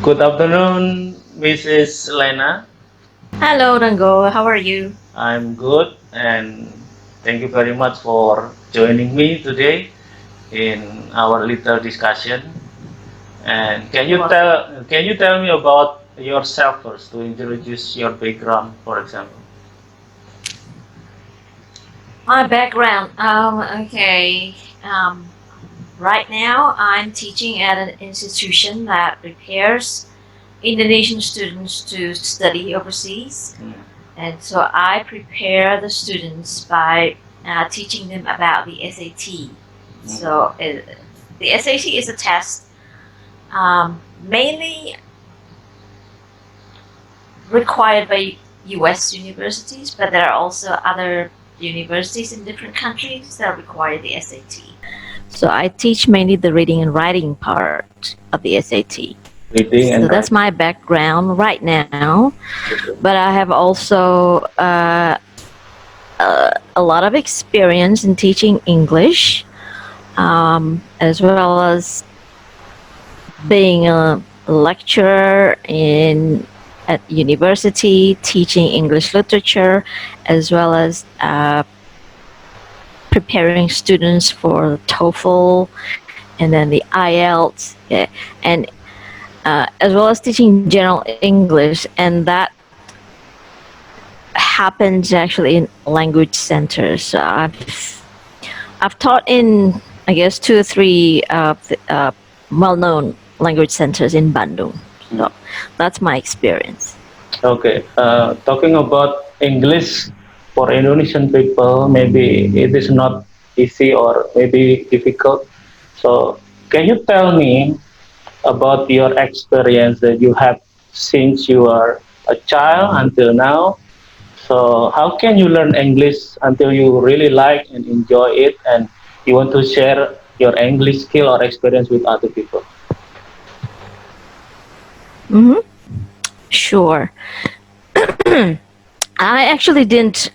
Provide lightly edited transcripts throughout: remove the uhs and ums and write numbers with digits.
Good afternoon, Mrs. Lena. Hello, Rango. How are you? I'm good and thank you very much for joining me today in our little discussion. And You're welcome. can you tell me about yourself first to introduce your background, for example? My background. Okay. Right now, I'm teaching at an institution that prepares Indonesian students to study overseas. Mm, And so I prepare the students by teaching them about the SAT. mm, The SAT is a test mainly required by US universities, but there are also other universities in different countries that require the SAT. So I teach mainly the reading and writing part of the SAT. reading So and that's writing. my background right now. Okay. But I have also a lot of experience in teaching English, as well as being a lecturer in at university, teaching English literature, as well as preparing students for TOEFL and then the IELTS, yeah, and as well as teaching general English, and that happens actually in language centers. So I've taught in, I guess, two or three well-known language centers in Bandung. Mm. So that's my experience. Okay. Talking about English for Indonesian people, maybe it is not easy or maybe difficult. So, can you tell me about your experience that you have since you are a child until now? So, how can you learn English until you really like and enjoy it, and you want to share your English skill or experience with other people? Mm-hmm. Sure. I actually didn't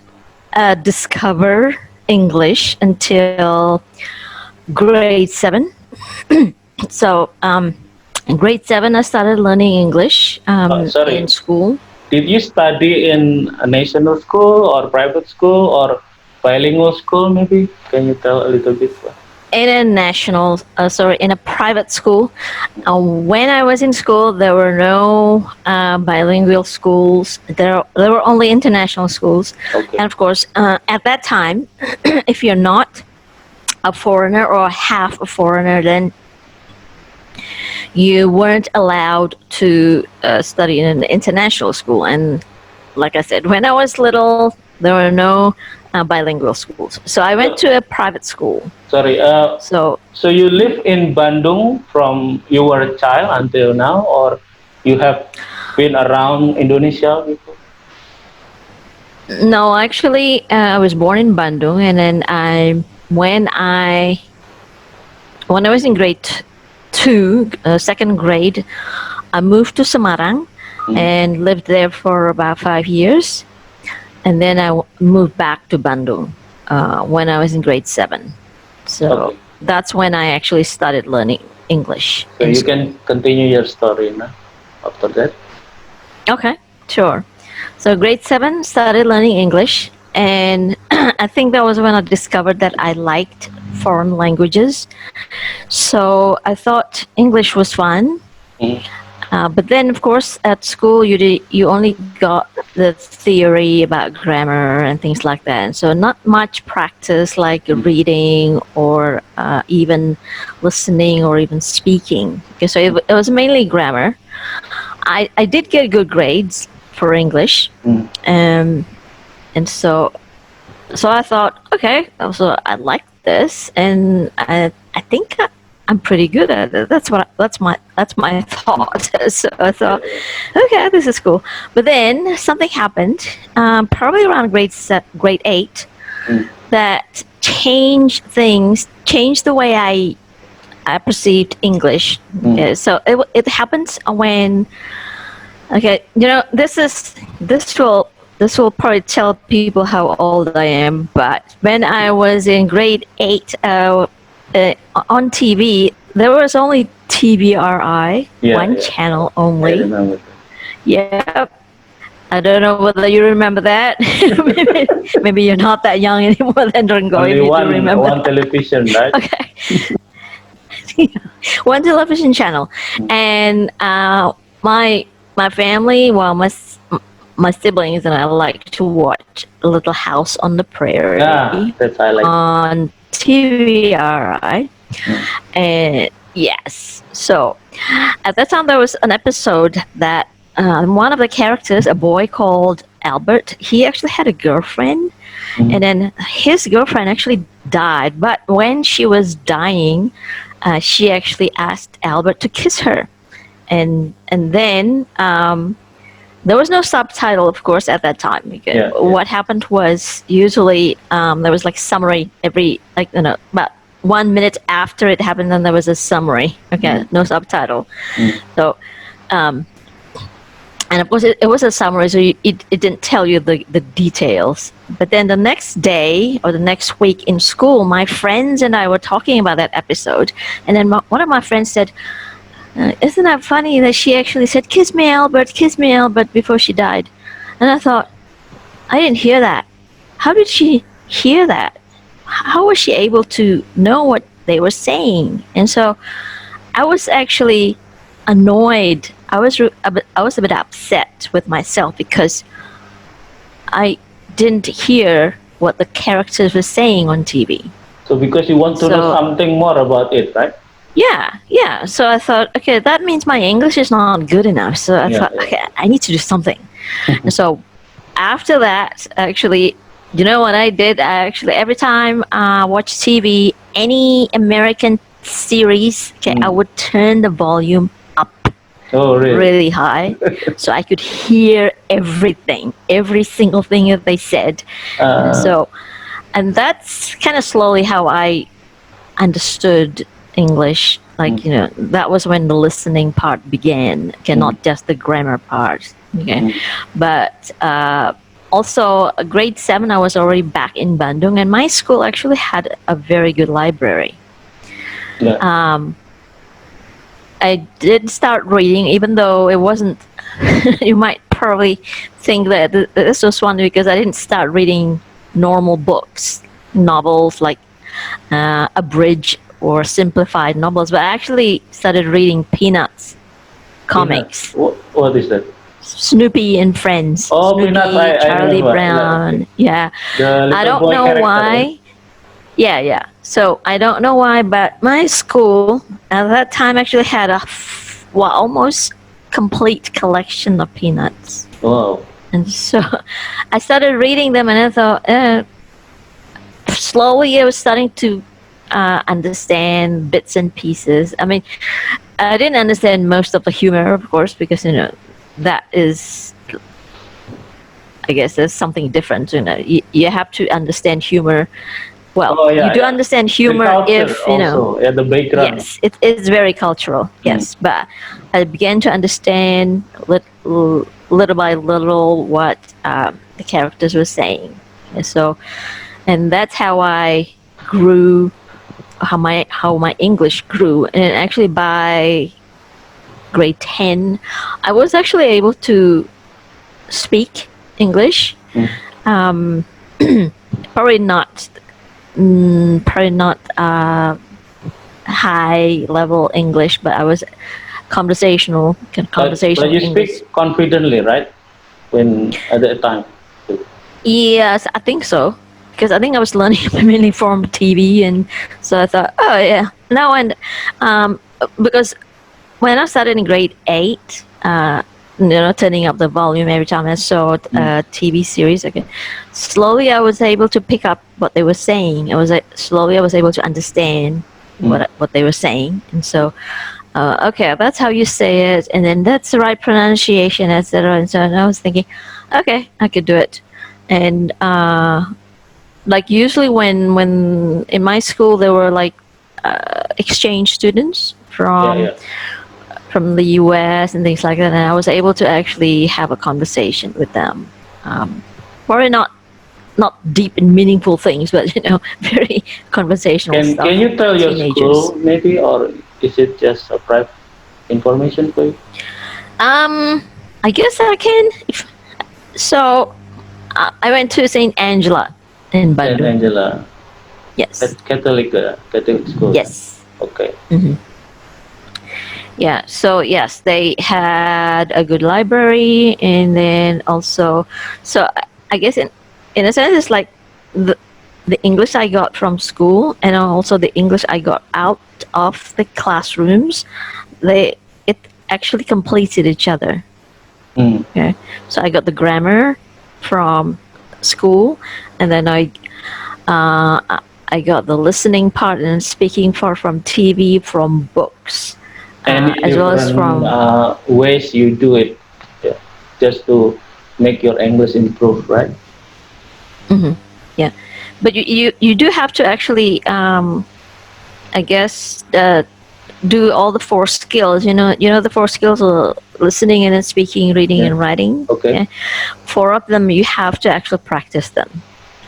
discover English until grade 7. So in grade 7, I started learning English in Sorry, school. did you study in a national school or private school or bilingual school? Maybe can you tell a little bit? In a in a private school. When I was in school, there were no bilingual schools. There were only international schools, Okay. and of course, at that time, if you're not a foreigner or half a foreigner, then you weren't allowed to study in an international school. And like I said, when I was little, there were no bilingual schools. So I went So, to a private school. sorry. So So you live in Bandung from you were a child until now, or you have been around Indonesia before? no, actually, I was born in Bandung, and then when I was in grade 2, second grade, I moved to Semarang Mm. and lived there for about 5 years. And then I moved back to Bandung when I was in grade 7. So Okay. that's when I actually started learning English So in you school. can continue your story now. After that. Okay, sure. So grade 7, started learning English, and I think that was when I discovered that I liked foreign languages. So I thought English was fun. Mm. But then, of course, at school you only got the theory about grammar and things like that, and so not much practice like Mm. reading or even listening or even speaking. Okay, so it was mainly grammar. I did get good grades for English, Mm. um, and so I thought, okay, so I like this, and I think I'm pretty good at it. That's my thought. So I thought, Yeah, yeah. okay, this is cool. But then something happened, probably around grade 8, Mm. that changed the way I perceived English. Mm. Okay, so it happens when, okay, this will probably tell people how old I am, but when I was in grade 8, on TV, there was only TVRI, Yeah, one yeah. channel I only. remember. Yep. I don't know whether you remember that. maybe you're not that young anymore then, Ringo, if Only you do remember one that. television, right? Okay. One television channel. And my family, well, my siblings and I like to watch Little House on the Prairie Yeah, that's I like. on TVRI. Mm. And yes, so at that time there was an episode that one of the characters, a boy called Albert, he actually had a girlfriend, and Mm. then his girlfriend actually died. But when she was dying, she actually asked Albert to kiss her, and then there was no subtitle, of course, at that time. Because Yeah, yeah. what happened was usually there was like summary every about 1 minute after it happened. Then there was a summary. Okay, Mm. no subtitle. Mm. So um, and of course it was a summary, so it didn't tell you the details. But then the next day or the next week in school, my friends and I were talking about that episode, and then one of my friends said, isn't that funny that she actually said, kiss me, Albert," before she died? And I thought, I didn't hear that. How did she hear that? How was she able to know what they were saying? And so I was actually annoyed. I was a bit upset with myself because I didn't hear what the characters were saying on TV. So because you want to know So something more about it, right? yeah. So I thought, okay, that means my English is not good enough. So I thought, Yeah, okay, I need to do something. And so after that, actually, you know what I did? I actually, every time I watch TV, any American series, okay, I Mm. would turn the volume up Oh, really? really high so I could hear everything, every single thing that they said. And Uh, so, and that's kind of slowly how I understood English. Like, mm. that was when the listening part began, okay, Mm. not just the grammar part. Okay. Mm. But also, grade 7, I was already back in Bandung, and my school actually had a very good library. Yeah. Um, I did start reading, even though it wasn't. You might probably think that this was one because I didn't start reading normal books, novels like abridged or simplified novels, but I actually started reading Peanuts Peanuts. comics. What is that? Snoopy and Friends. Oh, Peanuts. Snoopy, I Charlie remember. Yeah, okay. Brown. Yeah. The I little don't boy know character, right? why. Yeah. So I don't know why, but my school at that time actually had almost complete collection of Peanuts. Wow. And so I started reading them, and I thought, slowly I was starting to understand bits and pieces. I mean, I didn't understand most of the humor, of course, because that is, I guess, there's something different. You have to understand humor. Well, Oh, you yeah, do yeah. understand The humor culture if also. Yeah, the background. Yes, it is very cultural. Mm. Yes, but I began to understand little by little what the characters were saying, and so, and that's how I grew, how my English grew, and actually by grade 10, I was actually able to speak English. Mm. Um, probably not, probably not high level English, but I was But conversational you English. speak confidently, right? When at that time. Yes, I think so. Because I think I was learning mainly from TV, and so I thought, oh yeah, now and because when I started in grade 8, turning up the volume every time I saw a TV series. Okay, slowly I was able to pick up what they were saying. Slowly I was able to understand what they were saying, and so okay, that's how you say it, and then that's the right pronunciation, etc. And so I was thinking, okay, I could do it, and like usually when in my school there were like exchange students Yeah, yeah. from the US and things like that, and I was able to actually have a conversation with them. Probably not deep and meaningful things, but very conversational stuff. Can you tell your Teenagers. school maybe, or is it just a private information for you? Um, I guess I can. So I went to Saint Angela in Saint Bandung. Angela, Yes. Catholic school. Yes. Okay. Hmm. Yeah. So yes, they had a good library, and then also, so I guess in a sense, it's like the the English I got from school, and also the English I got out of the classrooms. They it actually completed each other. Mm. Okay. So I got the grammar from school, and then I got the listening part and speaking part from TV, from books, Any as well as different from. ways you do it, yeah, just to make your English improve, right? Mhm, yeah, but you do have to actually, I guess, do all the four skills. The four skills are listening and then speaking, reading Yeah. and writing. Okay. Okay, four of them you have to actually practice them.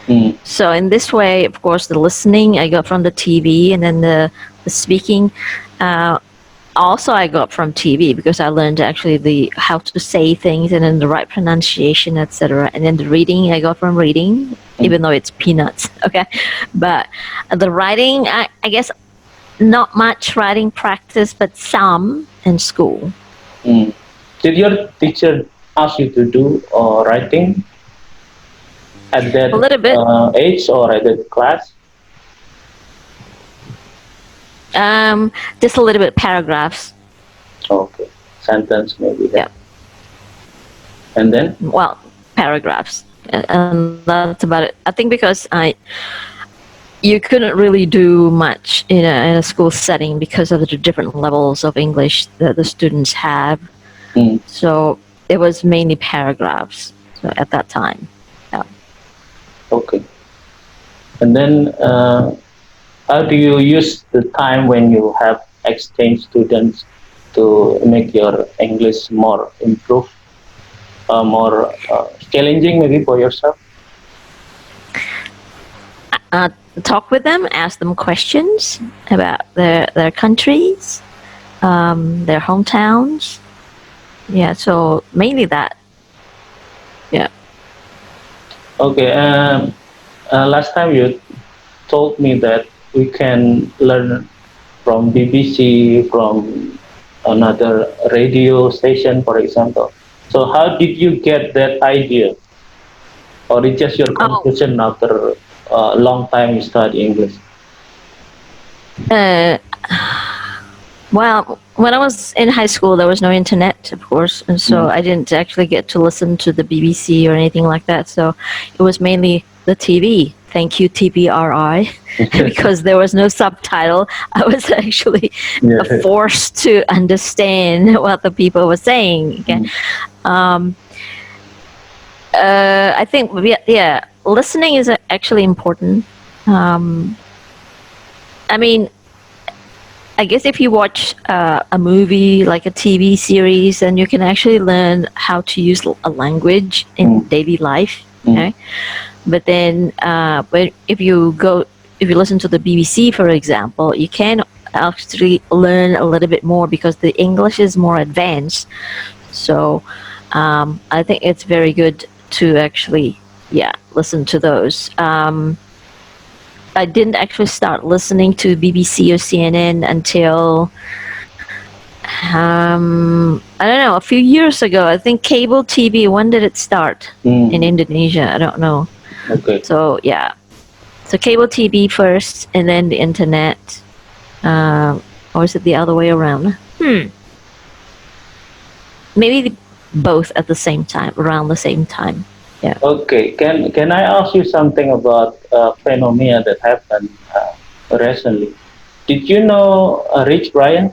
Mm. So in this way, of course, the listening I got from the TV, and then the speaking. Uh, Also, I got from TV because I learned actually the how to say things and then the right pronunciation, etc. And then the reading I got from reading, Mm. even though it's peanuts. Okay, but the writing, I guess, not much writing practice, but some in school. Mm. Did your teacher ask you to do writing at A that little bit, age or at that class? just a little bit paragraphs. Okay, sentence maybe Yeah, that, and then. well, paragraphs, and that's about it. I think because you couldn't really do much in a school setting because of the different levels of English that the students have. Mm. So it was mainly paragraphs. So at that time, yeah. Okay, and then how do you use the time when you have exchange students to make your English more improve, more challenging maybe for yourself? uh, talk with them, ask them questions about their countries, their hometowns. Yeah, so mainly that. Yeah. Okay, last time you told me that we can learn from BBC, from another radio station, for example. So how did you get that idea, or it's just your Oh, conclusion after a long time you study English? uh, well, when I was in high school, there was no internet, of course, and so Mm. I didn't actually get to listen to the BBC or anything like that. So it was mainly the TV. Thank you, TVRI, because there was no subtitle. I was actually Yeah. forced to understand what the people were saying. Okay, Mm. um, I think yeah, listening is actually important. Um, I mean, I guess if you watch a movie like a TV series, then you can actually learn how to use a language in Mm. daily life. Mm. Okay, but then if you listen to the BBC, for example, you can actually learn a little bit more because the English is more advanced. So I think it's very good to actually, yeah, listen to those. I didn't actually start listening to BBC or CNN until I don't know, a few years ago. I think cable TV. When did it start in Mm. Indonesia? I don't know. Okay. So yeah, so cable TV first, and then the internet, or is it the other way around? Maybe both at the same time, around the same time. Yeah. Okay. Can I ask you something about phenomena that happened recently? Did you know Rich Brian?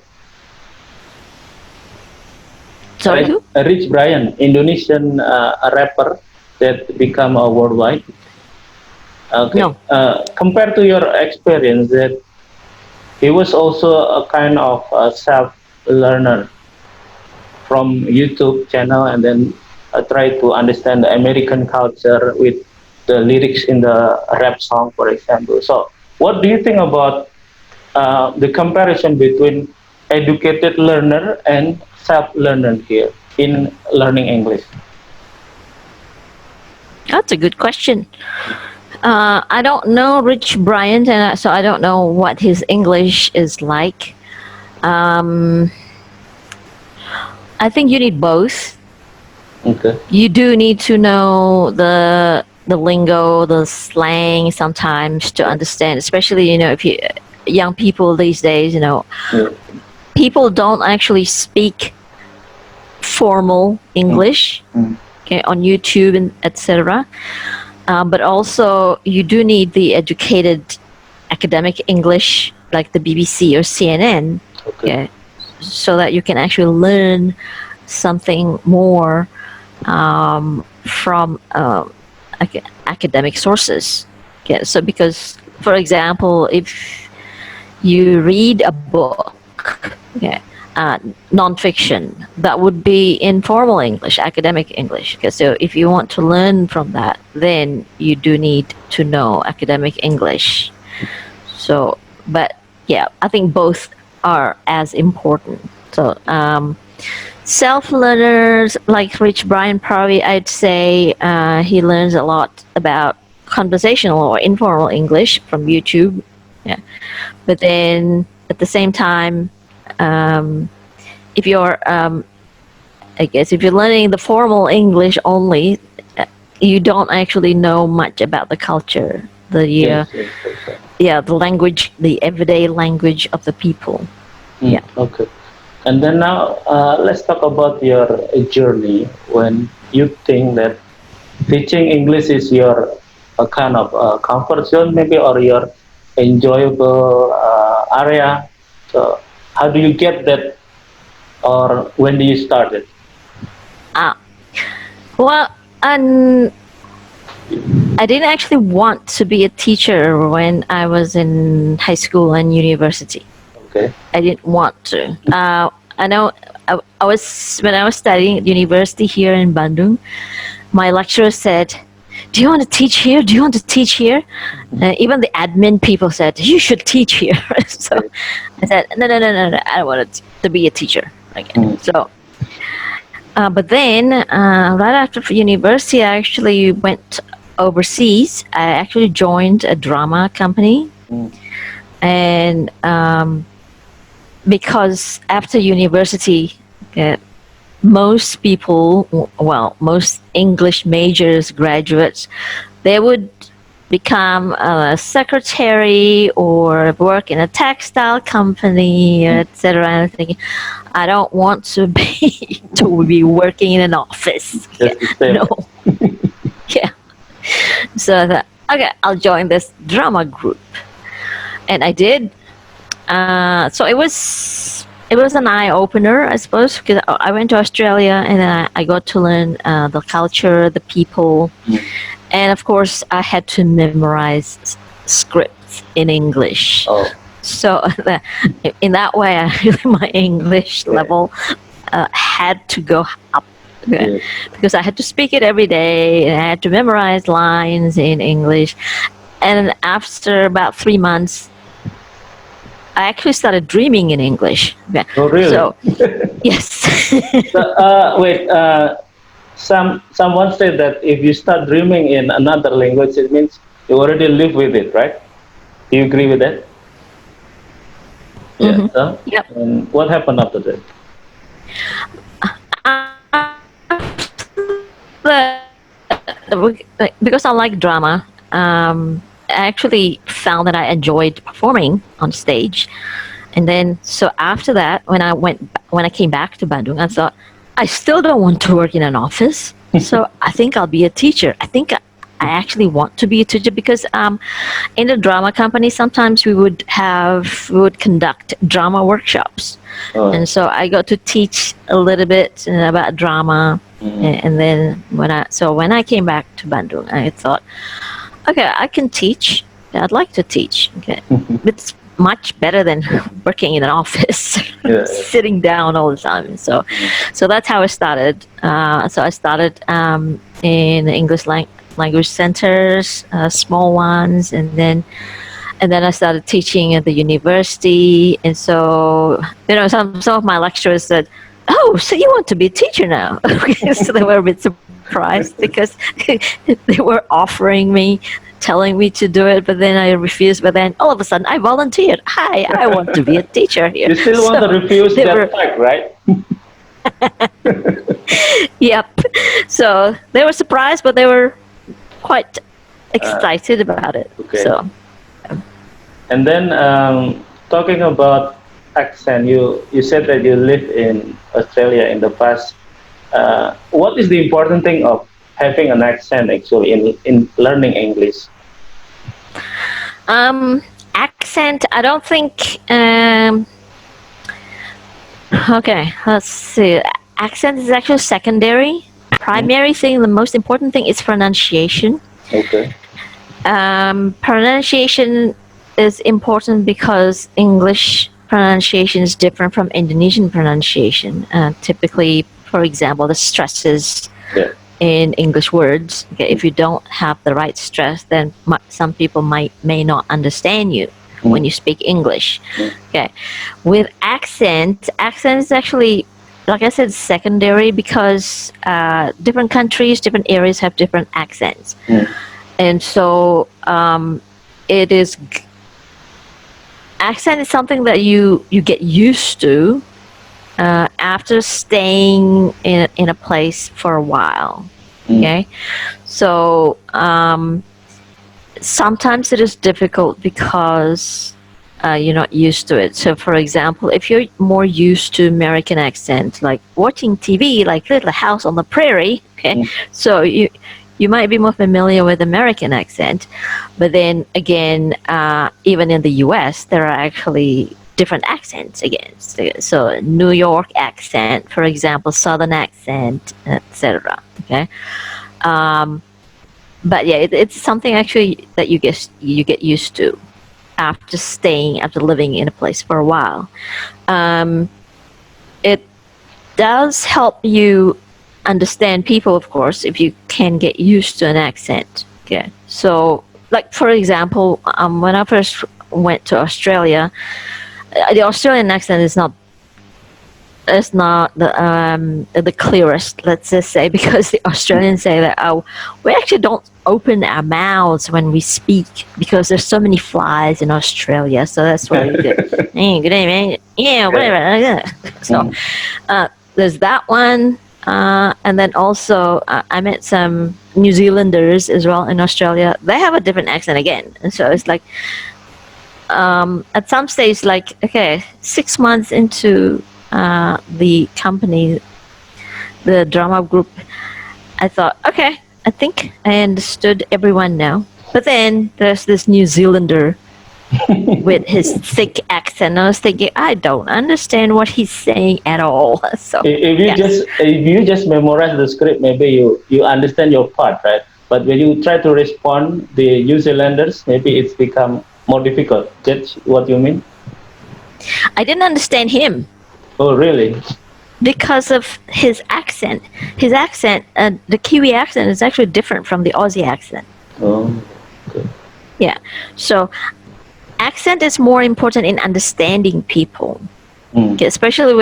Sorry, who? Rich Brian, Indonesian rapper that become worldwide. Okay. No. Compared to your experience, that he was also a kind of self learner from YouTube channel, and then try to understand the American culture with the lyrics in the rap song, for example. So, what do you think about the comparison between educated learner and self-learner here in learning English? That's a good question. I don't know Rich Bryant, and so I don't know what his English is like. Um, I think you need both. Okay. You do need to know the lingo, the slang sometimes to understand, especially if you young people these days, Yeah. people don't actually speak formal Mm, English, mm. okay, on YouTube and etc. But also you do need the educated academic English like the BBC or CNN, Okay. okay, so that you can actually learn something more from academic sources. Okay, so because, for example, if you read a book, okay, nonfiction, that would be informal English, academic English. Okay, so if you want to learn from that, then you do need to know academic English. So, but yeah, I think both are as important. So, self learners like Rich Brian, probably I'd say he learns a lot about conversational or informal English from YouTube. Yeah. But then at the same time, um, if you're, I guess, if you're learning the formal English only, you don't actually know much about the culture, Yes, yes, okay. the language, the everyday language of the people. Mm, Yeah. okay. And then now let's talk about your journey when you think that teaching English is your kind of comfort zone, maybe, or your enjoyable area. So, how do you get that, or when do you start it? Uh, well, and I didn't actually want to be a teacher when I was in high school and university. Okay. I didn't want to. I know I was when I was studying at university here in Bandung. My lecturer said, "Do you want to teach here? Do you want to teach here?" Even the admin people said, "You should teach here." So Okay. I said, "No, no, no, no, no. I don't want to be a teacher again." Mm, So, but then right after university, I actually went overseas. I actually joined a drama company, mm, and because after university, uh, most people, well, most English majors graduates, they would become a secretary or work in a textile company, mm. etc. And I'm thinking, I don't want to be to be working in an office. Yeah, Just the same. no, yeah. So I thought, okay, I'll join this drama group, and I did. So it was an eye opener, I suppose, because I went to Australia and then I got to learn the culture, the people, Mm. and of course I had to memorize scripts in English. Oh, So in that way, my English yeah, level had to go up. yeah. Because I had to speak it every day and I had to memorize lines in English. And after about 3 months, I actually started dreaming in English. Okay. Oh, really? So, yes. So, wait. Someone said that if you start dreaming in another language, it means you already live with it, right? Do you agree with that? Yeah. Hmm. So, Yep. and what happened after that? Because I like drama, I actually found that I enjoyed performing on stage. And then, so after that, when I came back to Bandung, I thought, I still don't want to work in an office. So I think I'll be a teacher. I think I actually want to be a teacher because in the drama company, sometimes we would conduct drama workshops. Oh, And so I got to teach a little bit about drama. mm, And then when I came back to Bandung, I thought, okay, I can teach. I'd like to teach. Okay, it's much better than working in an office, yeah. sitting down all the time. So that's how I started. So I started in English language centers, small ones, and then and then I started teaching at the university, and so some of my lecturers said, "Oh, so you want to be a teacher now?" So they were a bit surprised because they were offering me, telling me to do it, but then I refused. But then all of a sudden, I volunteered. Hi, I want to be a teacher here. You still want to So refuse they that were, fact, right? yep. So they were surprised, but they were quite Uh, excited about it. okay. So And then talking about accent, you said that you lived in Australia in the past. What is the important thing of having an accent actually in learning English? accent, I don't think. Okay, let's see. Accent is actually secondary. Hmm? Primary thing, the most important thing is pronunciation. Okay. Pronunciation is important because English pronunciation is different from Indonesian pronunciation. Typically, for example, the stresses Yeah. in English words. Okay, if you don't have the right stress, then some people may not understand you when Mm. you speak English. Mm. Okay, with accent is actually, like I said, secondary because different countries, different areas have different accents, Mm. and so it is. Accent is something that you get used to after staying in a place for a while. Mm. Okay, so sometimes it is difficult because you're not used to it. So, for example, if you're more used to American accent, like watching TV, like Little House on the Prairie, okay, Mm. so you might be more familiar with American accent, but then again, even in the U.S., there are actually different accents again. So New York accent, for example, Southern accent, etc. Okay. Um, but yeah, it's something actually that you get used to after living in a place for a while. It does help you understand people, of course, if you can get used to an accent. Okay, so like for example, when I first went to Australia, the Australian accent is not the clearest, let's just say, because the Australians say that, oh, we actually don't open our mouths when we speak because there's so many flies in Australia, so that's why we get hey, good evening, yeah, Yeah. whatever. So Mm. there's that one, and then also I met some New Zealanders as well in Australia. They have a different accent again, and so it's like at some stage, like, okay, 6 months into the company, the drama group, I thought, okay, I think I understood everyone now. But then there's this New Zealander with his thick accent. I was thinking, I don't understand what he's saying at all. So, If you yes. just memorize the script, maybe you understand your part, right? But when you try to respond, the New Zealanders, maybe it's become more difficult. That's what you mean? I didn't understand him Oh, really? because of his accent. His accent, the Kiwi accent, is actually different from the Aussie accent. Oh, okay. Yeah. So accent is more important in understanding people, Mm. especially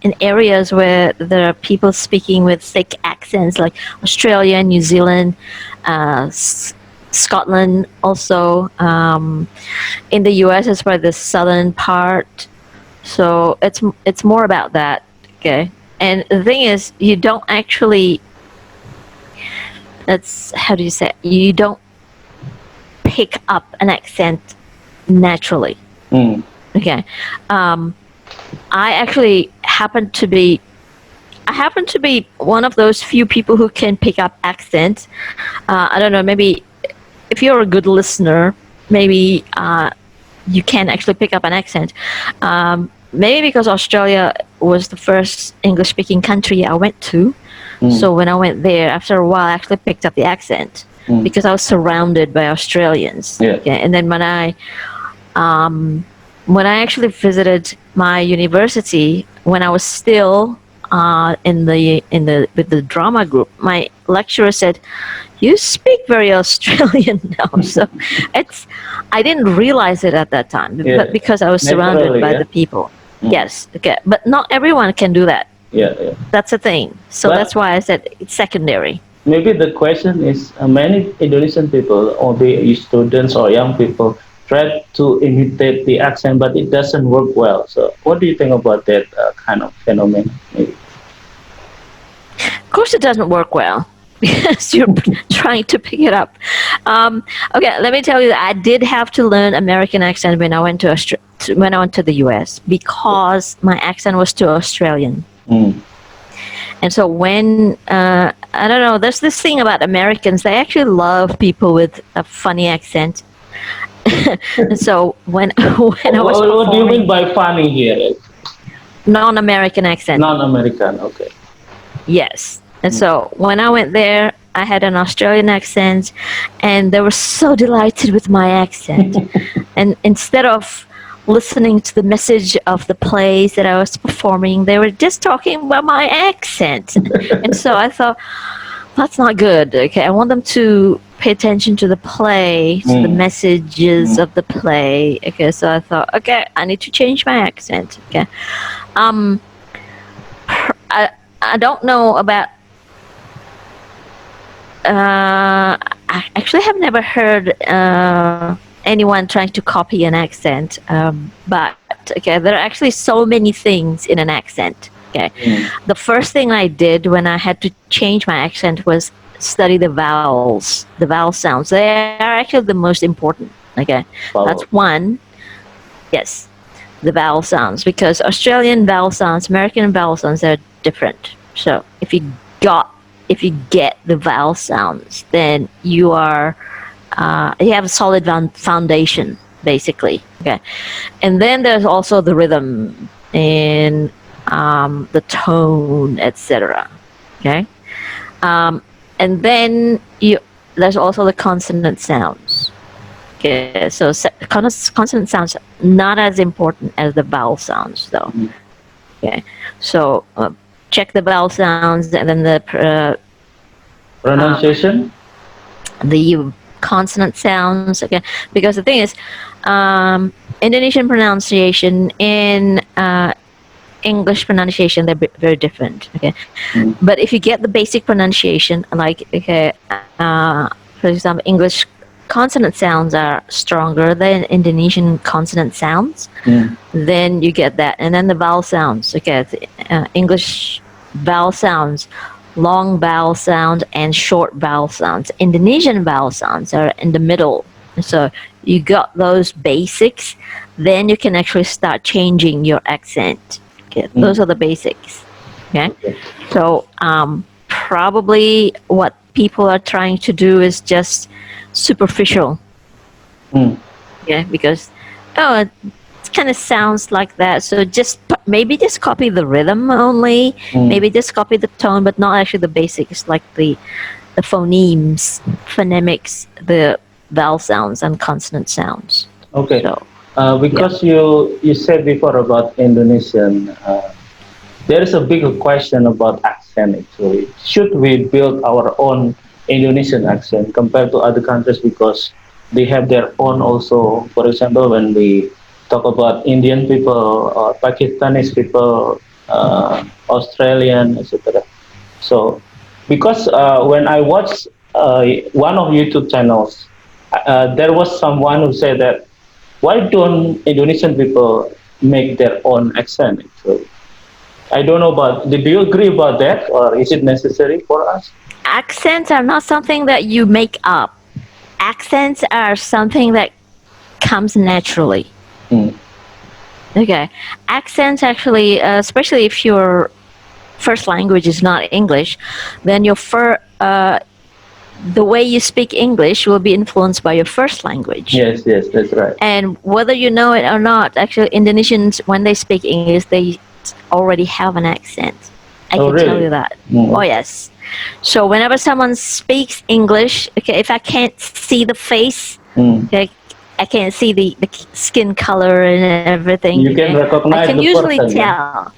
in areas where there are people speaking with thick accents, like Australia, New Zealand, Scotland, also in the U.S. as well, the southern part. So it's more about that. Okay. And the thing is, you don't actually. That's how do you say it? You don't pick up an accent naturally. Mm. Okay. I actually happen to be one of those few people who can pick up accents. I don't know, maybe if you're a good listener, maybe you can actually pick up an accent. Maybe because Australia was the first English-speaking country I went to. Mm. So when I went there, after a while, I actually picked up the accent Mm. because I was surrounded by Australians. Yeah. Okay? And then when I actually visited my university, when I was still in the with the drama group, my lecturer said, "You speak very Australian now." So it's I didn't realize it at that time, but Yeah. because I was surrounded Naturally, by yeah. the people. Mm. Yes, okay, but not everyone can do that. Yeah, yeah. That's a thing. So that's But why I said it's secondary. maybe the question is many Indonesian people, or be students or young people, try to imitate the accent, but it doesn't work well. So, what do you think about that kind of phenomenon? Maybe. Of course, it doesn't work well because you're trying to pick it up. Okay, let me tell you that I did have to learn American accent when I went when I went to the U.S. because my accent was too Australian. Mm. And so when I don't know, there's this thing about Americans; they actually love people with a funny accent. And so when when I was What do you mean performing by funny here? non-American accent, Non-American, okay. yes. And Mm. so when I went there, I had an Australian accent, and they were so delighted with my accent. And instead of listening to the message of the plays that I was performing, they were just talking about my accent. And so I thought, that's not good. Okay, I want them to pay attention to the play, to the Mm. messages Mm. of the play. Okay, so I thought, okay, I need to change my accent. Okay, um, I I don't know about. I actually have never heard anyone trying to copy an accent. But okay, there are actually so many things in an accent. Okay, Mm. the first thing I did when I had to change my accent was study the vowels, the vowel sounds. They are actually the most important. Okay, that's Follow. one. Yes, the vowel sounds, because Australian vowel sounds, American vowel sounds are different. So if you get the vowel sounds, then you have a solid foundation basically. Okay, and then there's also the rhythm and the tone, etc. Okay, and then there's also the consonant sounds. Okay, so consonant sounds not as important as the vowel sounds, though. Mm. Okay, so check the vowel sounds and then Pronunciation? the consonant sounds. Okay, because the thing is, Indonesian pronunciation and English pronunciation, they're very different. Okay, Mm. but if you get the basic pronunciation, like okay, for example, English consonant sounds are stronger than Indonesian consonant sounds, Mm. then you get that. And then the vowel sounds. Okay, English vowel sounds, long vowel sound and short vowel sounds. Indonesian vowel sounds are in the middle. So you got those basics, then you can actually start changing your accent. Okay, those are the basics. Okay, Okay. so probably what people are trying to do is just superficial. Mm. Yeah, because oh, it kind of sounds like that. So maybe just copy the rhythm only. Mm. Maybe just copy the tone, but not actually the basics, like the phonemes, phonemics, the vowel sounds and consonant sounds. Okay. So yeah. Because you said before about Indonesian, there is a bigger question about accent actually. Should we build our own Indonesian accent compared to other countries because they have their own also. For example, when we talk about Indian people or Pakistanis people, Australian, etc. So, because when I watched one of YouTube channels, there was someone who said that why don't Indonesian people make their own accent? Actually, I don't know about. Do you agree about that, or is it necessary for us? Accents are not something that you make up. Accents are something that comes naturally. Hmm. Okay. Accents actually, especially if your first language is not English, then the way you speak English will be influenced by your first language. Yes, yes, that's right. And whether you know it or not, actually, Indonesians, when they speak English, they already have an accent. I Oh, can tell really? you that. Hmm. Oh, yes. So whenever someone speaks English, okay, if I can't see the face, Hmm. okay, I can see the skin color and everything. You can I can recognize the usually person, yeah. tell.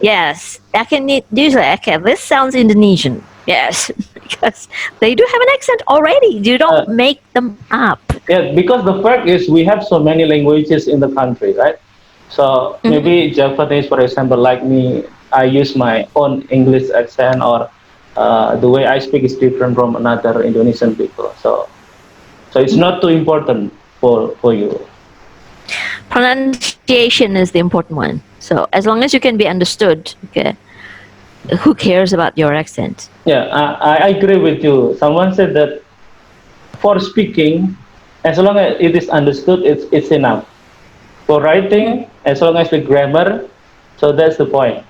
Yes, I can usually. Okay, this sounds Indonesian. Yes, because they do have an accent already. You don't Uh, make them up. yeah, because the fact is we have so many languages in the country, right? So Hmm. maybe Japanese, for example, like me, I use my own English accent, or the way I speak is different from another Indonesian people. So it's not too important for you. Pronunciation is the important one. So as long as you can be understood, okay, who cares about your accent? Yeah, I agree with you. Someone said that for speaking, as long as it is understood, it's enough. For Hmm. writing, as long as the grammar, so that's the point.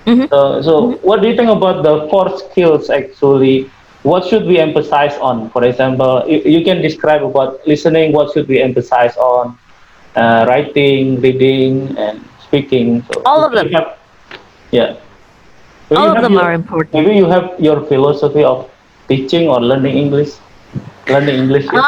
Hmm. So what do you think about the core skills actually? What should we emphasize on? For example, you can describe about listening. What should we emphasize on? Writing, reading, and speaking. So All of maybe you them. have, yeah. Maybe All you of have them are your important. maybe you have your philosophy of teaching or learning English. Learning English, yeah.